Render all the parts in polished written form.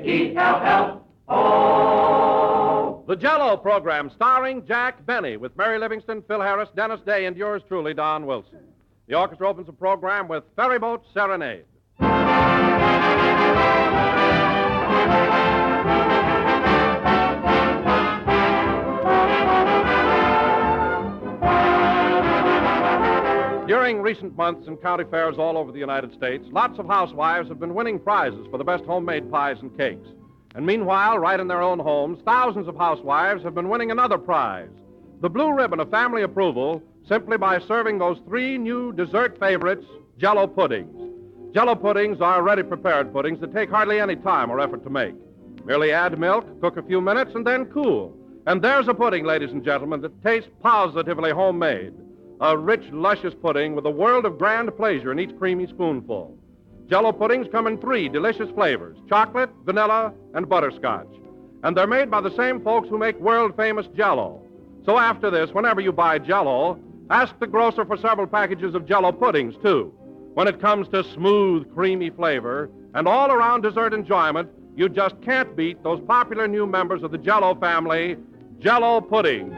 Jell-O. The Jell-O program starring Jack Benny with Mary Livingston, Phil Harris, Dennis Day, and yours truly, Don Wilson. The orchestra opens the program with Ferryboat Serenade. During recent months in county fairs all over the United States, lots of housewives have been winning prizes for the best homemade pies and cakes. And meanwhile, right in their own homes, thousands of housewives have been winning another prize, the blue ribbon of family approval, simply by serving those 3 new dessert favorites, Jell-O puddings. Jell-O puddings are ready-prepared puddings that take hardly any time or effort to make. Merely add milk, cook a few minutes, and then cool. And there's a pudding, ladies and gentlemen, that tastes positively homemade. A rich, luscious pudding with a world of grand pleasure in each creamy spoonful. Jell-O puddings come in 3 delicious flavors, chocolate, vanilla, and butterscotch. And they're made by the same folks who make world-famous Jell-O. So after this, whenever you buy Jell-O, ask the grocer for several packages of Jell-O puddings, too. When it comes to smooth, creamy flavor and all-around dessert enjoyment, you just can't beat those popular new members of the Jell-O family, Jell-O puddings.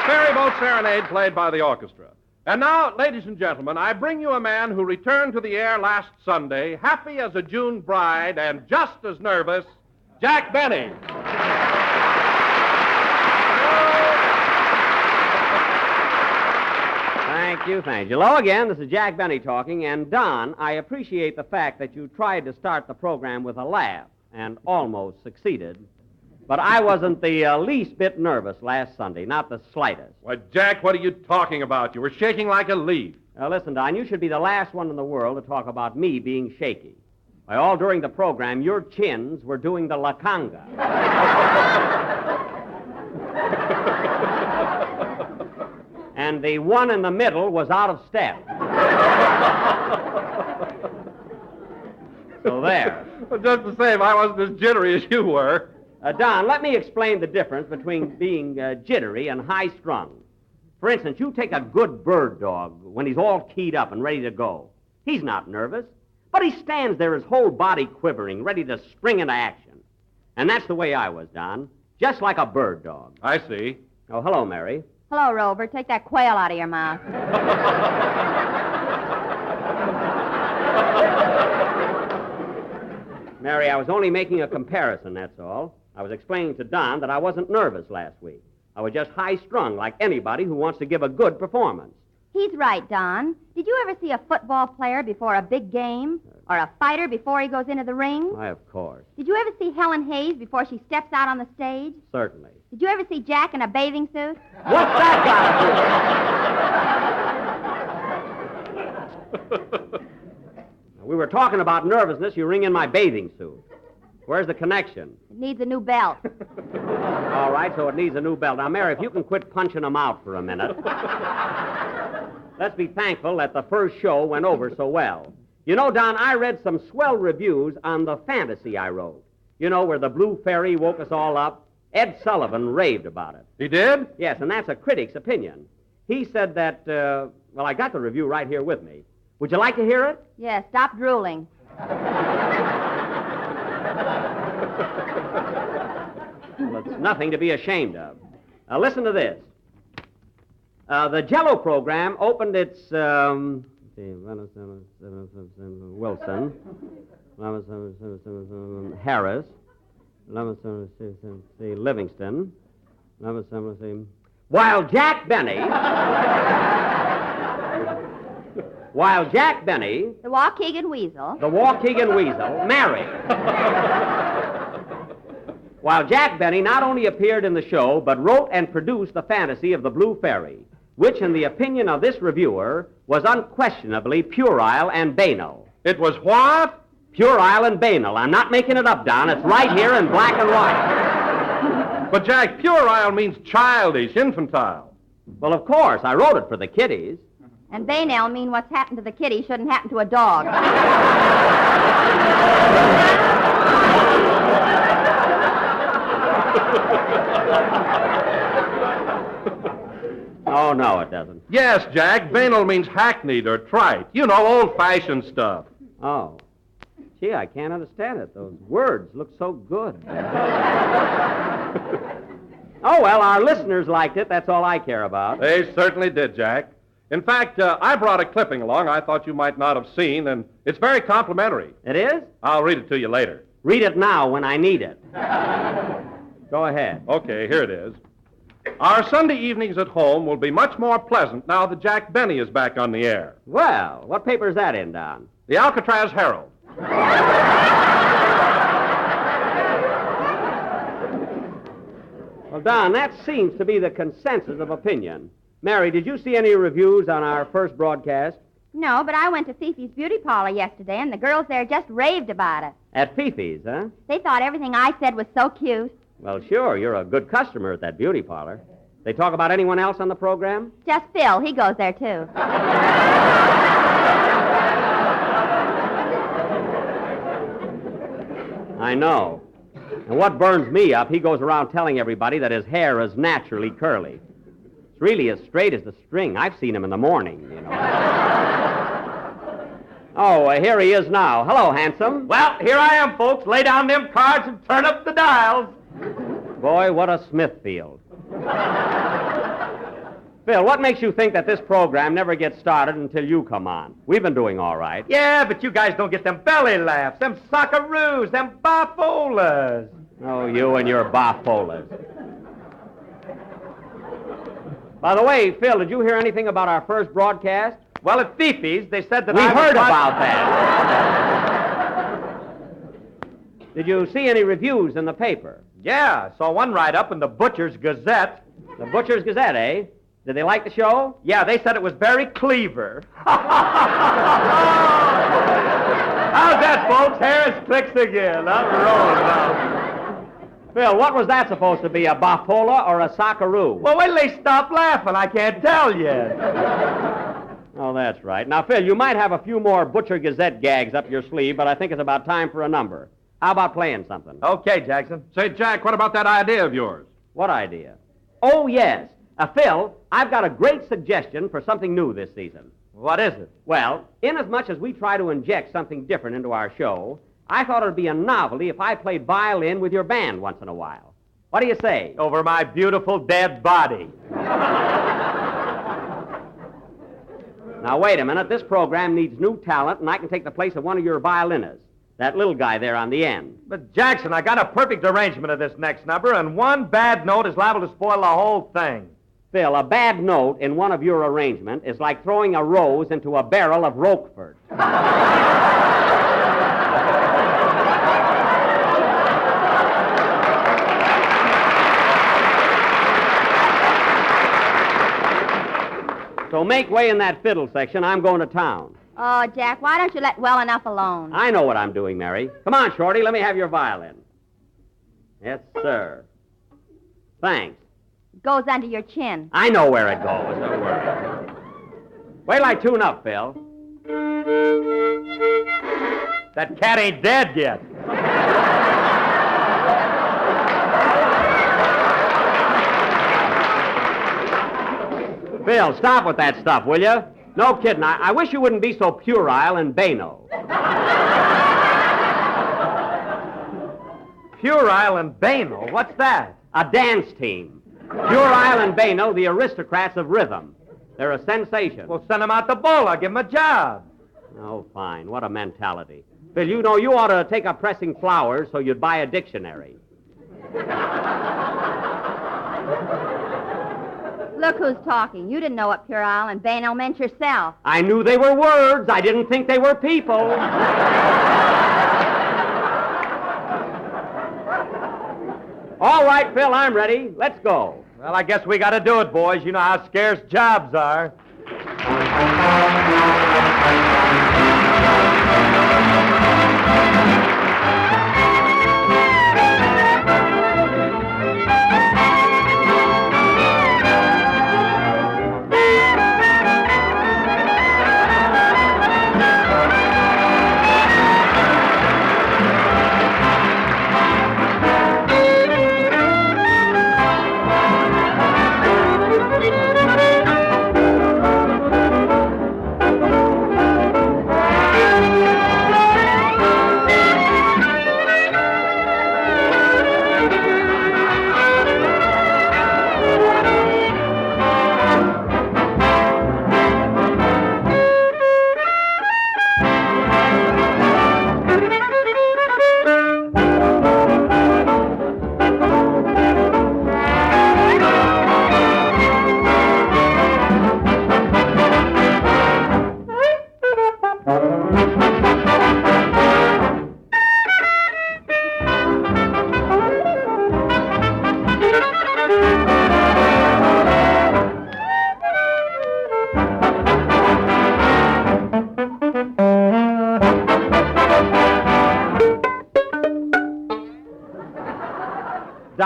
Ferryboat Serenade, played by the orchestra. And now, ladies and gentlemen, I bring you a man who returned to the air last Sunday, happy as a June bride and just as nervous, Jack Benny. Thank you. Hello again. This is Jack Benny talking. And, Don, I appreciate the fact that you tried to start the program with a laugh and almost succeeded. But I wasn't the least bit nervous last Sunday, not the slightest. Why, Jack, what are you talking about? You were shaking like a leaf. Now, listen, Don, you should be the last one in the world to talk about me being shaky. Why, all during the program, your chins were doing the la conga. And the one in the middle was out of step. So there. Well, just the same, I wasn't as jittery as you were. Don, let me explain the difference between being jittery and high-strung. For instance, you take a good bird dog when he's all keyed up and ready to go. He's not nervous, but he stands there, his whole body quivering, ready to spring into action. And that's the way I was, Don, just like a bird dog. I see. Oh, hello, Mary. Hello, Rover. Take that quail out of your mouth. Mary, I was only making a comparison, that's all. I was explaining to Don that I wasn't nervous last week. I was just high-strung like anybody who wants to give a good performance. He's right, Don. Did you ever see a football player before a big game? Or a fighter before he goes into the ring? Why, of course. Did you ever see Helen Hayes before she steps out on the stage? Certainly. Did you ever see Jack in a bathing suit? What's that got to do? We were talking about nervousness. You ring in my bathing suit. Where's the connection? It needs a new belt. All right, so it needs a new belt. Now, Mary, if you can quit punching them out for a minute. Let's be thankful that the first show went over so well. You know, Don, I read some swell reviews on the fantasy I wrote. You know, where the Blue Fairy woke us all up. Ed Sullivan raved about it. He did? Yes, and that's a critic's opinion. He said that, well, I got the review right here with me. Would you like to hear it? Yes, stop drooling. Well, it's nothing to be ashamed of. Now, listen to this. The Jell-O program opened its, Wilson, Harris, Livingston, while Jack Benny, The Waukegan Weasel. Mary. While Jack Benny not only appeared in the show, but wrote and produced the fantasy of the Blue Fairy, which, in the opinion of this reviewer, was unquestionably puerile and banal. It was what? Puerile and banal. I'm not making it up, Don. It's right here in black and white. But, Jack, puerile means childish, infantile. Well, of course. I wrote it for the kiddies. And banal mean what's happened to the kitty shouldn't happen to a dog. Oh, no, it doesn't. Yes, Jack, banal means hackneyed or trite. You know, old-fashioned stuff. Oh. Gee, I can't understand it. Those words look so good. Oh, well, our listeners liked it. That's all I care about. They certainly did, Jack. In fact, I brought a clipping along I thought you might not have seen, and it's very complimentary. It is? I'll read it to you later. Read it now when I need it. Go ahead. Okay, here it is. Our Sunday evenings at home will be much more pleasant now that Jack Benny is back on the air. Well, what paper is that in, Don? The Alcatraz Herald. Well, Don, that seems to be the consensus of opinion. Mary, did you see any reviews on our first broadcast? No, but I went to Fifi's beauty parlor yesterday, and the girls there just raved about it. At Fifi's, huh? They thought everything I said was so cute. Well, sure, you're a good customer at that beauty parlor. They talk about anyone else on the program? Just Phil. He goes there, too. I know. And what burns me up, he goes around telling everybody that his hair is naturally curly. It's really as straight as the string. I've seen him in the morning, you know. Oh, here he is now. Hello, handsome. Well, here I am, folks. Lay down them cards and turn up the dials. Boy, what a Smithfield. Phil, what makes you think that this program never gets started until you come on? We've been doing all right. Yeah, but you guys don't get them belly laughs, them socceroos, them bifolas. Oh, you and your bafolas. By the way, Phil, did you hear anything about our first broadcast? Well, at Fifi's, they said that We I was heard not- about that. Did you see any reviews in the paper? Yeah, I saw one write-up in the Butcher's Gazette. The Butcher's Gazette, eh? Did they like the show? Yeah, they said it was very cleaver. How's that, folks? Harris clicks again. I'm rolling now. Phil, what was that supposed to be, a bafola or a socceroo? Well, wait till they stop laughing. I can't tell yet. Oh, that's right. Now, Phil, you might have a few more Butcher Gazette gags up your sleeve, but I think it's about time for a number. How about playing something? Okay, Jackson. Say, Jack, what about that idea of yours? What idea? Oh, yes. Phil, I've got a great suggestion for something new this season. What is it? Well, inasmuch as we try to inject something different into our show, I thought it would be a novelty if I played violin with your band once in a while. What do you say? Over my beautiful dead body. Now, wait a minute. This program needs new talent, and I can take the place of one of your violinists. That little guy there on the end. But, Jackson, I got a perfect arrangement of this next number, and one bad note is liable to spoil the whole thing. Phil, a bad note in one of your arrangement is like throwing a rose into a barrel of Roquefort. So make way in that fiddle section. I'm going to town. Oh, Jack, why don't you let well enough alone? I know what I'm doing, Mary. Come on, Shorty, let me have your violin. Yes, sir. Thanks. It goes under your chin. I know where it goes. Don't worry. Wait till I tune up, Phil. That cat ain't dead yet. Phil, stop with that stuff, will you? No kidding. I wish you wouldn't be so puerile and banal. Puerile and banal? What's that? A dance team. Puerile and banal, the aristocrats of rhythm. They're a sensation. Well, send him out to bowl. I'll give him a job. Oh, fine. What a mentality. Phil, you know, you ought to take up pressing flowers so you'd buy a dictionary. Look who's talking. You didn't know what puerile and banal meant yourself. I knew they were words. I didn't think they were people. All right, Phil, I'm ready. Let's go. Well, I guess we got to do it, boys. You know how scarce jobs are.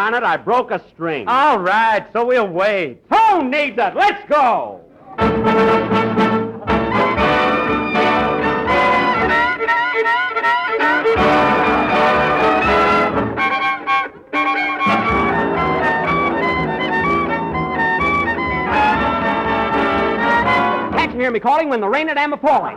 darn it, I broke a string. All right, so we'll wait. Who needs it? Let's go! Can't you hear me calling when the rain and am falling?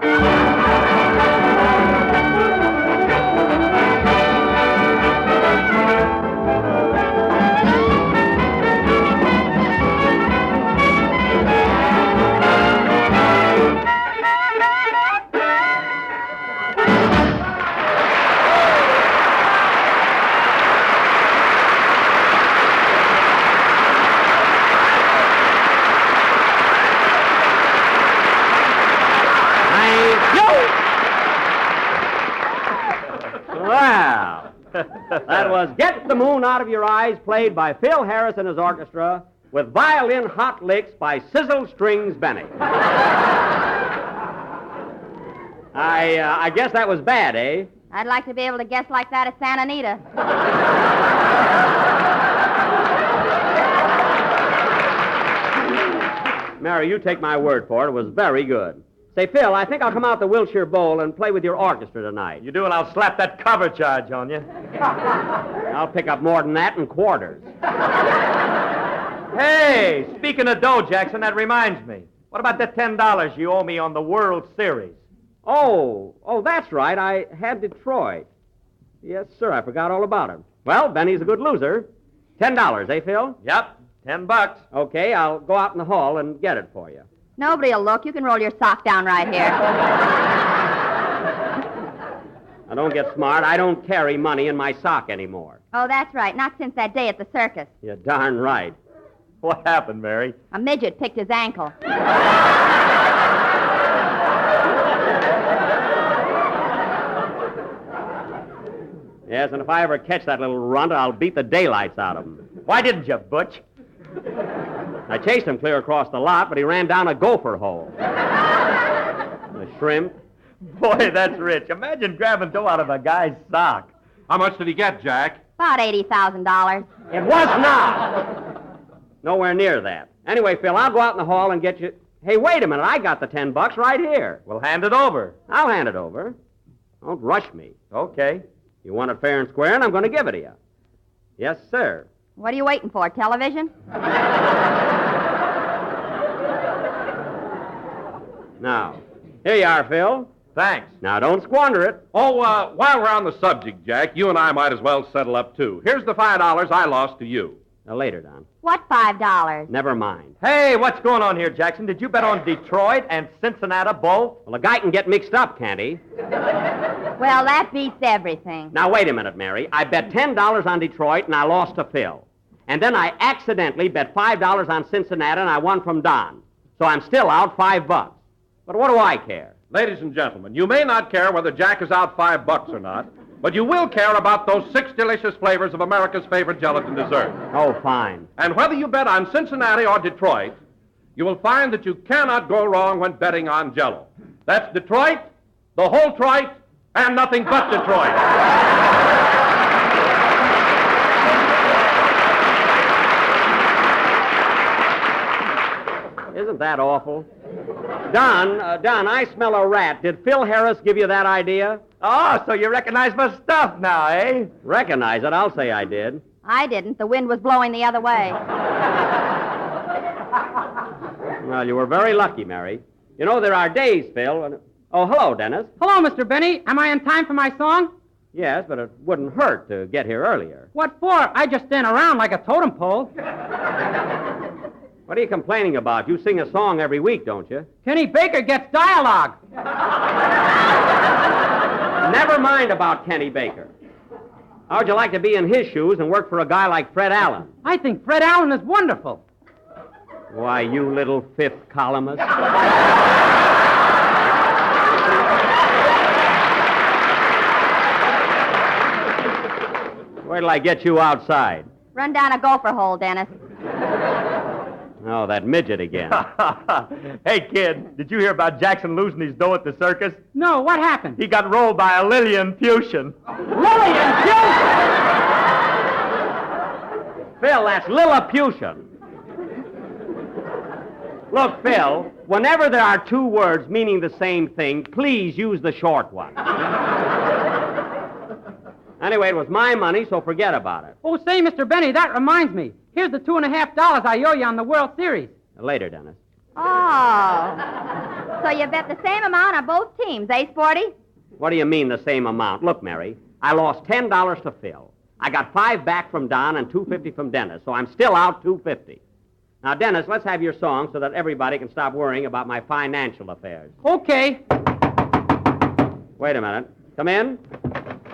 Well, that was Get the Moon Out of Your Eyes, played by Phil Harris and his orchestra, with violin hot licks by Sizzle Strings Benny. I guess that was bad, eh? I'd like to be able to guess like that at Santa Anita. Mary, you take my word for it. It was very good. Say, Phil, I think I'll come out the Wilshire Bowl and play with your orchestra tonight. You do, and I'll slap that cover charge on you. I'll pick up more than that in quarters. Hey, speaking of dough, Jackson, that reminds me. What about that $10 you owe me on the World Series? Oh, that's right. I had Detroit. Yes, sir, I forgot all about it. Well, Benny's a good loser. $10, eh, Phil? Yep, $10. Okay, I'll go out in the hall and get it for you. Nobody'll look. You can roll your sock down right here. Now, don't get smart. I don't carry money in my sock anymore. Oh, that's right. Not since that day at the circus. You're darn right. What happened, Mary? A midget picked his ankle. Yes, and if I ever catch that little runt, I'll beat the daylights out of him. Why didn't you, Butch? I chased him clear across the lot, but he ran down a gopher hole. The shrimp. Boy, that's rich. Imagine grabbing dough out of a guy's sock. How much did he get, Jack? About $80,000. It was not. Nowhere near that. Anyway, Phil, I'll go out in the hall and get you... Hey, wait a minute. I got the $10 right here. Well, hand it over. I'll hand it over. Don't rush me. Okay. You want it fair and square, and I'm going to give it to you. Yes, sir. What are you waiting for, television? Now, here you are, Phil. Thanks. Now, don't squander it. Oh, while we're on the subject, Jack, you and I might as well settle up, too. Here's the $5 I lost to you. Now, later, Don. What $5? Never mind. Hey, what's going on here, Jackson? Did you bet on Detroit and Cincinnati both? Well, a guy can get mixed up, can't he? Well, that beats everything. Now, wait a minute, Mary. I bet $10 on Detroit, and I lost to Phil. And then I accidentally bet $5 on Cincinnati, and I won from Don. So I'm still out $5. But what do I care? Ladies and gentlemen, you may not care whether Jack is out $5 or not, but you will care about those 6 delicious flavors of America's favorite gelatin dessert. Oh, fine. And whether you bet on Cincinnati or Detroit, you will find that you cannot go wrong when betting on Jell-O. That's Detroit, the whole Troit, and nothing but Detroit. Isn't that awful? Don, I smell a rat. Did Phil Harris give you that idea? Oh, so you recognize my stuff now, eh? Recognize it, I'll say I did. I didn't. The wind was blowing the other way. Well, you were very lucky, Mary. You know, there are days, Phil, when... Oh, hello, Dennis. Hello, Mr. Benny. Am I in time for my song? Yes, but it wouldn't hurt to get here earlier. What for? I just stand around like a totem pole. What are you complaining about? You sing a song every week, don't you? Kenny Baker gets dialogue. Never mind about Kenny Baker. How would you like to be in his shoes and work for a guy like Fred Allen? I think Fred Allen is wonderful. Why, you little fifth columnist. Where till I get you outside? Run down a gopher hole, Dennis. Oh, that midget again. Hey, kid, did you hear about Jackson losing his dough at the circus? No, what happened? He got rolled by a Lillian Fusion. Lillian Fusion! Phil, that's Lilliputian. Look, Phil, whenever there are two words meaning the same thing, please use the short one. Anyway, it was my money, so forget about it. Oh, say, Mr. Benny, that reminds me. Here's the $2.50 I owe you on the World Series. Later, Dennis. Oh. So you bet the same amount on both teams, eh, Sporty? What do you mean the same amount? Look, Mary, I lost $10 to Phil. I got $5 back from Don and $2.50 from Dennis, so I'm still out $2.50. Now, Dennis, let's have your song so that everybody can stop worrying about my financial affairs. Okay. Wait a minute. Come in.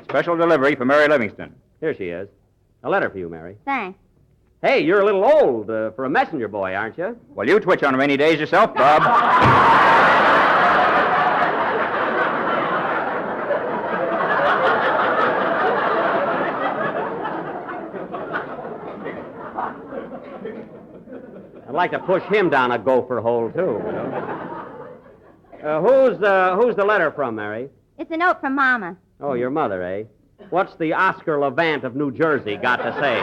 Special delivery for Mary Livingston. Here she is. A letter for you, Mary. Thanks. Hey, you're a little old for a messenger boy, aren't you? Well, you twitch on rainy days yourself, Bob. I'd like to push him down a gopher hole, too. You know? Who's the letter from, Mary? It's a note from Mama. Oh, your mother, eh? What's the Oscar Levant of New Jersey got to say?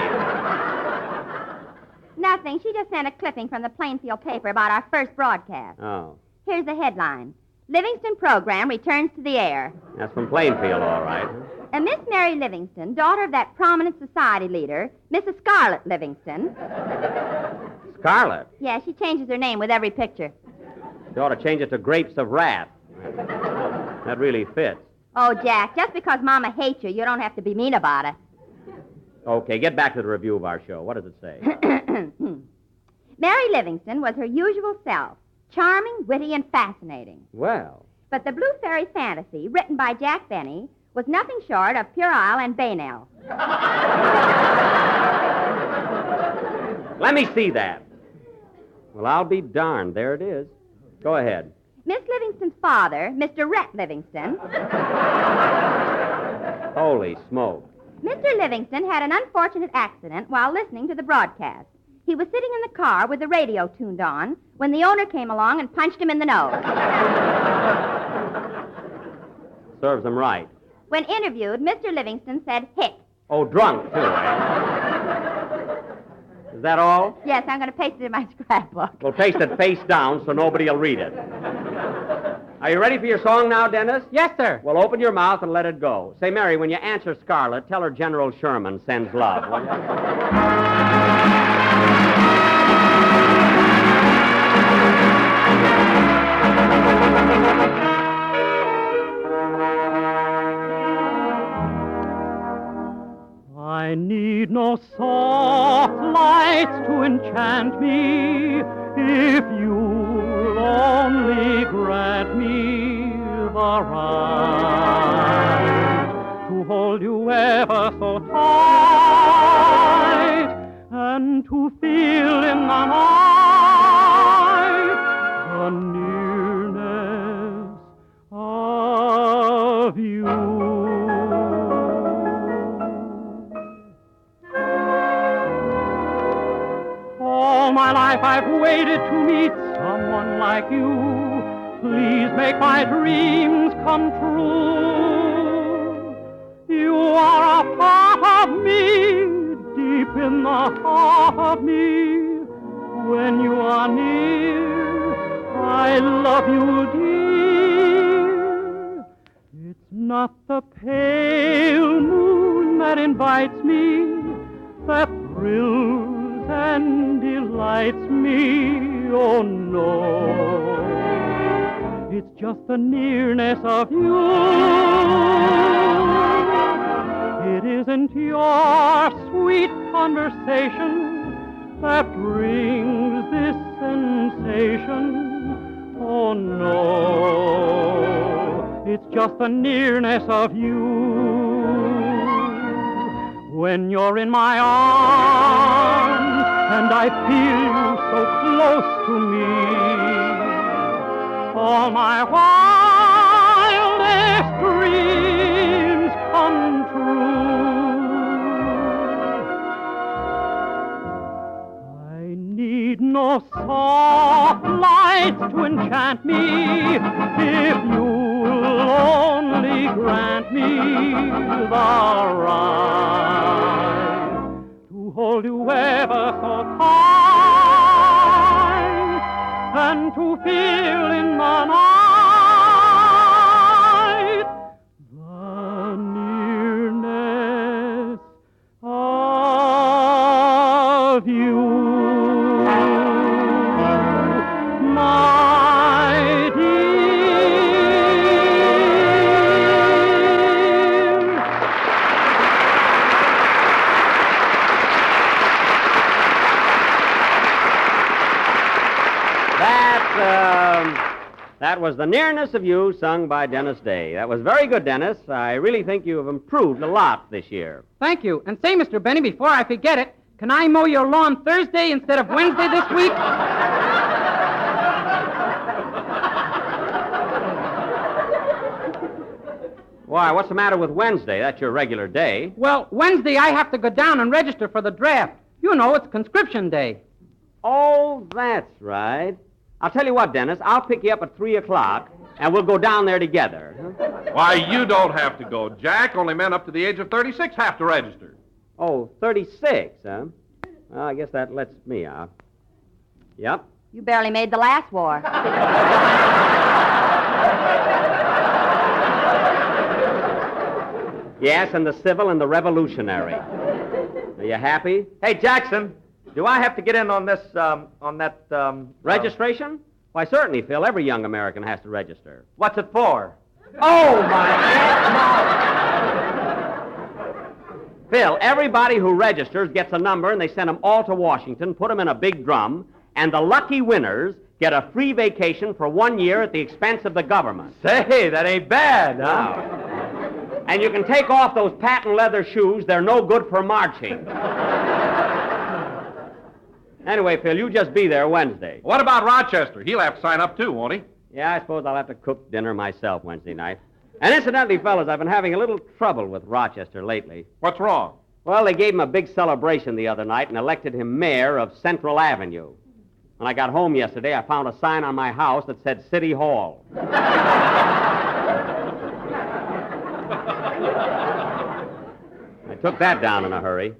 Nothing. She just sent a clipping from the Plainfield paper about our first broadcast. Oh, Here's the headline. Livingston program returns to the air. that's from Plainfield, all right. And Miss Mary Livingston, daughter of that prominent society leader, Mrs. Scarlett Livingston. Scarlett. Yeah, she changes her name with every picture. You ought to change it to Grapes of Wrath. That really fits. Oh, Jack, just because Mama hates you, you don't have to be mean about it. Okay, get back to the review of our show. What does it say? Mary Livingston was her usual self, charming, witty, and fascinating. Well, But the Blue Fairy Fantasy, written by Jack Benny, was nothing short of puerile and banal. let me see that. Well, I'll be darned. There it is. Go ahead. Miss Livingston's father, Mr. Rhett Livingston, Holy smoke. Mr. Livingston had an unfortunate accident while listening to the broadcast. He was sitting in the car with the radio tuned on when the owner came along and punched him in the nose. Serves him right. When interviewed, Mr. Livingston said hick. Oh, drunk, too, eh? Is that all? Yes, I'm going to paste it in my scrapbook. Well, paste it face down so nobody will read it. Are you ready for your song now, Dennis? Yes, sir. Well, open your mouth and let it go. Say, Mary, when you answer Scarlett, tell her General Sherman sends love, will you? I need no soft lights to enchant me if you'll only grant me the right to hold you ever so tight and to feel in the night the nearness of you. All my life I've waited to meet someone like you. Please make my dreams come true. You are a part of me, deep in the heart of me. When you are near, I love you, dear. It's not the pale moon that invites me, that thrills and delights me, oh no. It's just the nearness of you. It isn't your sweet conversation that brings this sensation, oh no. It's just the nearness of you. When you're in my arms and I feel you so close to me, all my wildest dreams come true. I need no soft lights to enchant me if you'll only grant me the right to hold you ever so tight, and to feel in the night the nearness of you, my dear. That was The Nearness of You, sung by Dennis Day. That was very good, Dennis. I really think you have improved a lot this year. Thank you. And say, Mr. Benny, before I forget it, can I mow your lawn Thursday instead of Wednesday this week? Why, what's the matter with Wednesday? That's your regular day. Well, Wednesday I have to go down and register for the draft. You know, it's conscription day. Oh, that's right. I'll tell you what, Dennis, I'll pick you up at 3 o'clock, and we'll go down there together. Why, you don't have to go, Jack. Only men up to the age of 36 have to register. Oh, 36, huh? Well, I guess that lets me out. Yep. You barely made the last war. Yes, and the civil and the revolutionary. Are you happy? Hey, Jackson, do I have to get in on this, Registration? Why, certainly, Phil. Every young American has to register. What's it for? Oh, my Phil, everybody who registers gets a number, and they send them all to Washington, put them in a big drum, and the lucky winners get a free vacation for 1 year at the expense of the government. Say, that ain't bad, huh? Wow. And you can take off those patent leather shoes. They're no good for marching. Anyway, Phil, you just be there Wednesday. What about Rochester? He'll have to sign up, too, won't he? Yeah, I suppose I'll have to cook dinner myself Wednesday night. And incidentally, fellas, I've been having a little trouble with Rochester lately. What's wrong? Well, they gave him a big celebration the other night and elected him mayor of Central Avenue. When I got home yesterday, I found a sign on my house that said City Hall. I took that down in a hurry.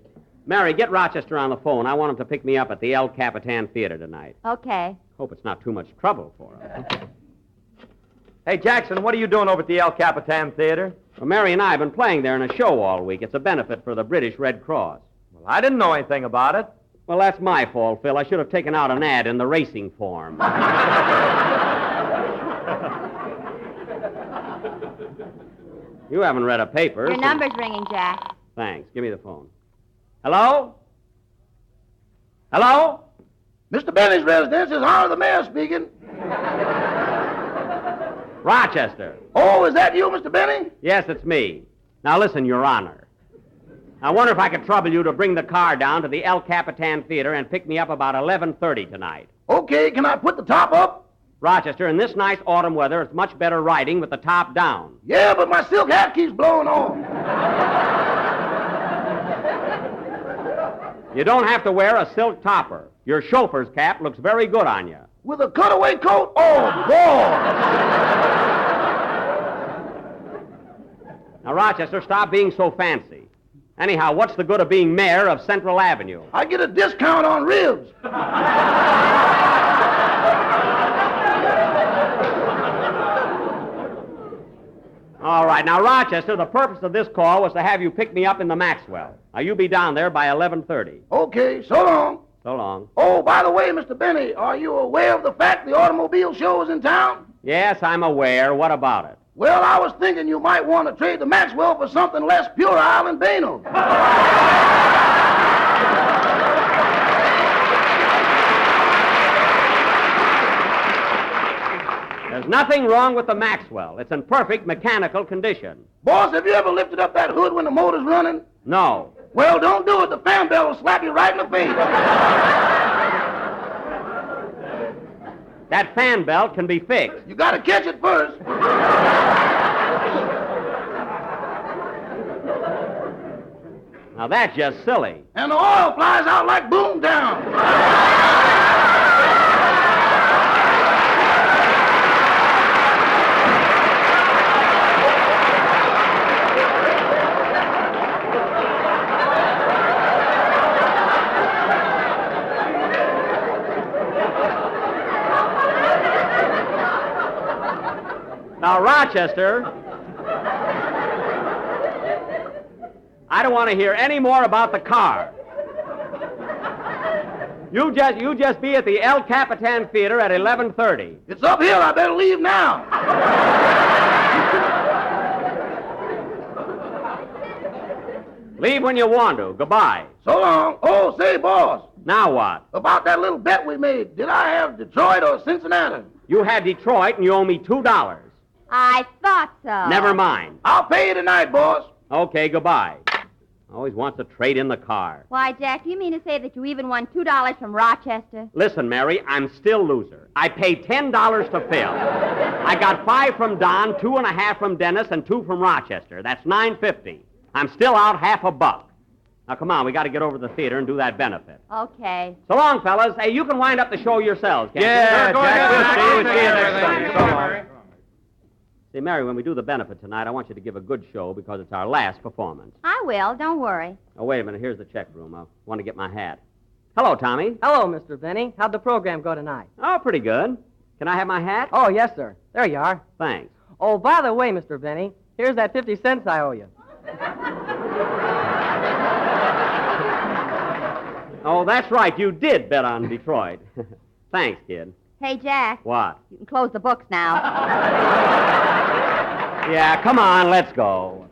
Mary, get Rochester on the phone. I want him to pick me up at the El Capitan Theater tonight. Okay. Hope it's not too much trouble for him. Hey, Jackson, what are you doing over at the El Capitan Theater? Well, Mary and I have been playing there in a show all week. It's a benefit for the British Red Cross. Well, I didn't know anything about it. Well, that's my fault, Phil. I should have taken out an ad in the racing form. You haven't read a paper. Your number's ringing, Jack. Thanks. Give me the phone. Hello? Hello? Mr. Benny's residence is Honor the Mayor speaking. Rochester. Oh, is that you, Mr. Benny? Yes, it's me. Now listen, Your Honor. I wonder if I could trouble you to bring the car down to the El Capitan Theater and pick me up about 11:30 tonight. Okay, can I put the top up? Rochester, in this nice autumn weather, it's much better riding with the top down. Yeah, but my silk hat keeps blowing off. You don't have to wear a silk topper. Your chauffeur's cap looks very good on you. With a cutaway coat? Oh, boy! Now, Rochester, stop being so fancy. Anyhow, what's the good of being mayor of Central Avenue? I get a discount on ribs. All right. Now, Rochester, the purpose of this call was to have you pick me up in the Maxwell. Now, you be down there by 11:30. Okay, so long. So long. Oh, by the way, Mr. Benny, are you aware of the fact the automobile show is in town? Yes, I'm aware. What about it? Well, I was thinking you might want to trade the Maxwell for something less puerile and banal. There's nothing wrong with the Maxwell. It's in perfect mechanical condition. Boss, have you ever lifted up that hood when the motor's running? No. Well, don't do it. The fan bell will slap you right in the face. That fan belt can be fixed. You got to catch it first. Now, that's just silly. And the oil flies out like boomtown. Now, Rochester, I don't want to hear any more about the car. You just be at the El Capitan Theater at 11:30. It's uphill. I better leave now. Leave when you want to. Goodbye. So long. Oh, say, boss, Now what? about that little bet we made, did I have Detroit or Cincinnati? You had Detroit and you owe me $2. I thought so. Never mind. I'll pay you tonight, boss. Okay, goodbye. Always wants to trade in the car. Why, Jack, do you mean to say that you even won $2 from Rochester? Listen, Mary, I'm still loser. I paid $10 to Phil. I got 5 from Don, 2.5 from Dennis, and 2 from Rochester. That's $9.50. I'm still out half a buck. Now, come on, we got to get over to the theater and do that benefit. Okay. So long, fellas. Hey, you can wind up the show yourselves, can't you? Yeah, Go Jack, ahead. we'll See you next everything. Sunday. So long. See, Mary, when we do the benefit tonight, I want you to give a good show because it's our last performance. I will. Don't worry. Oh, wait a minute. Here's the check room. I want to get my hat. Hello, Tommy. Hello, Mr. Benny. How'd the program go tonight? Oh, pretty good. Can I have my hat? Oh, yes, sir. There you are. Thanks. Oh, by the way, Mr. Benny, here's that 50 cents I owe you. Oh, that's right. You did bet on Detroit. Thanks, kid. Hey, Jack. What? You can close the books now. Yeah, come on. Let's go.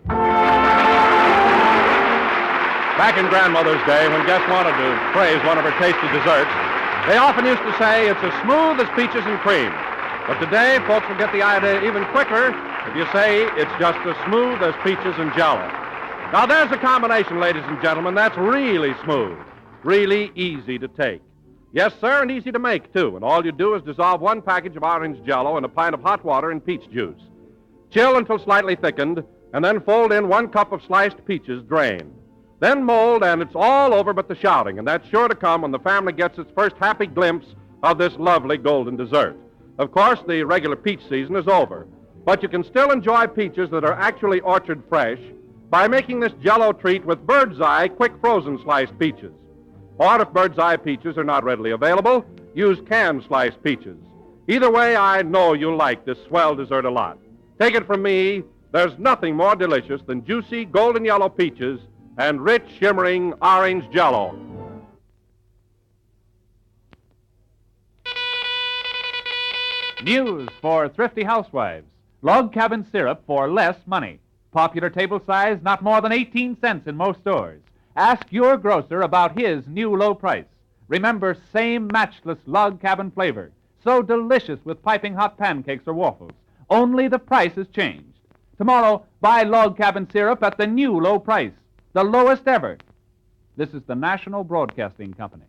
Back in Grandmother's day, when guests wanted to praise one of her tasty desserts, they often used to say it's as smooth as peaches and cream. But today, folks will get the idea even quicker if you say it's just as smooth as peaches and Jell-O. Now, there's a combination, ladies and gentlemen, that's really smooth, really easy to take. Yes, sir, and easy to make, too. And all you do is dissolve 1 package of orange Jell-O in a pint of hot water in peach juice. Chill until slightly thickened, and then fold in 1 cup of sliced peaches drained. Then mold, and it's all over but the shouting, and that's sure to come when the family gets its first happy glimpse of this lovely golden dessert. Of course, the regular peach season is over, but you can still enjoy peaches that are actually orchard fresh by making this Jell-O treat with bird's eye quick frozen sliced peaches. Or if bird's eye peaches are not readily available, use canned sliced peaches. Either way, I know you'll like this swell dessert a lot. Take it from me, there's nothing more delicious than juicy golden yellow peaches and rich, shimmering orange Jell-O. News for thrifty housewives. Log cabin syrup for less money. Popular table size, not more than 18 cents in most stores. Ask your grocer about his new low price. Remember, same matchless log cabin flavor. So delicious with piping hot pancakes or waffles. Only the price has changed. Tomorrow, buy log cabin syrup at the new low price. The lowest ever. This is the National Broadcasting Company.